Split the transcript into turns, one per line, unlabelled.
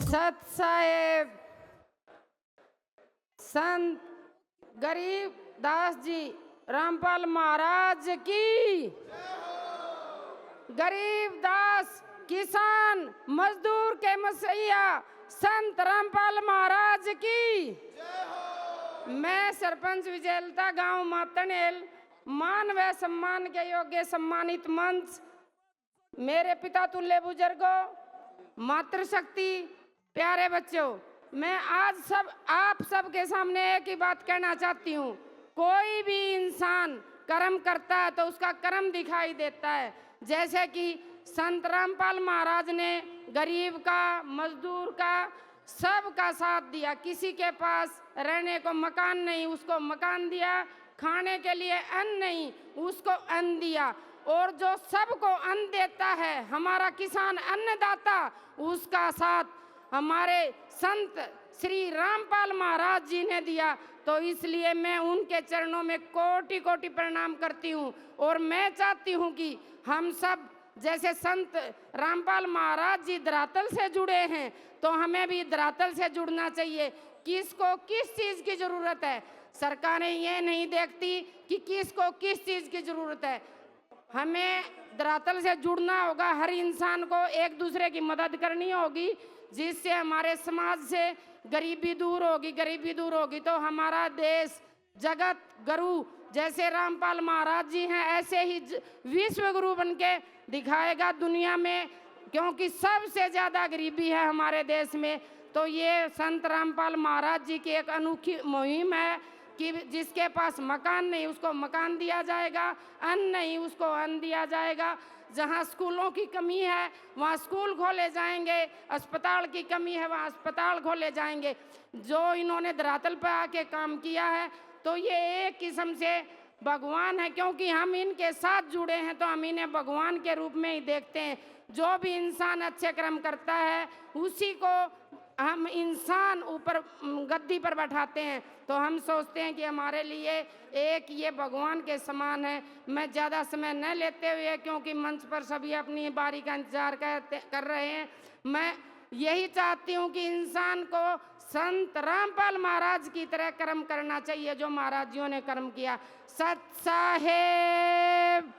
सत साहेब संत गरीब दास जी रामपाल महाराज की, गरीब दास किसान मजदूर के मसीहा संत रामपाल महाराज की। मैं सरपंच विजयलता गांव मातनेल मान व सम्मान के योग्य सम्मानित मंच, मेरे पिता तुल्य बुजुर्गों, मातृशक्ति, प्यारे बच्चों, मैं आज आप सबके सामने एक ही बात कहना चाहती हूँ। कोई भी इंसान कर्म करता है तो उसका कर्म दिखाई देता है। जैसे कि संत रामपाल महाराज ने गरीब का, मजदूर का, सबका साथ दिया। किसी के पास रहने को मकान नहीं, उसको मकान दिया। खाने के लिए अन्न नहीं, उसको अन्न दिया। और जो सबको अन्न देता है, हमारा किसान अन्नदाता, उसका साथ हमारे संत श्री रामपाल महाराज जी ने दिया। तो इसलिए मैं उनके चरणों में कोटि कोटि प्रणाम करती हूँ। और मैं चाहती हूँ कि हम सब जैसे संत रामपाल महाराज जी धरातल से जुड़े हैं, तो हमें भी धरातल से जुड़ना चाहिए। किसको किस चीज़ की ज़रूरत है, सरकारें ये नहीं देखती कि किसको किस चीज़ की ज़रूरत है। हमें धरातल से जुड़ना होगा, हर इंसान को एक दूसरे की मदद करनी होगी, जिससे हमारे समाज से गरीबी दूर होगी। गरीबी दूर होगी तो हमारा देश जगत गुरु जैसे रामपाल महाराज जी हैं, ऐसे ही विश्व गुरु बन के दिखाएगा दुनिया में, क्योंकि सबसे ज़्यादा गरीबी है हमारे देश में। तो ये संत रामपाल महाराज जी की एक अनोखी मुहिम है कि जिसके पास मकान नहीं उसको मकान दिया जाएगा, अन्न नहीं उसको अन्न दिया जाएगा। जहाँ स्कूलों की कमी है वहाँ स्कूल खोले जाएंगे, अस्पताल की कमी है वहाँ अस्पताल खोले जाएंगे। जो इन्होंने धरातल पर आके काम किया है, तो ये एक किस्म से भगवान है, क्योंकि हम इनके साथ जुड़े हैं तो हम इन्हें भगवान के रूप में ही देखते हैं। जो भी इंसान अच्छे कर्म करता है उसी को हम इंसान ऊपर गद्दी पर बैठाते हैं। तो हम सोचते हैं कि हमारे लिए एक ये भगवान के समान है। मैं ज़्यादा समय न लेते हुए, क्योंकि मंच पर सभी अपनी बारी का इंतजार कर रहे हैं, मैं यही चाहती हूँ कि इंसान को संत रामपाल महाराज की तरह कर्म करना चाहिए जो महाराज जियों ने कर्म किया। सत साहेब।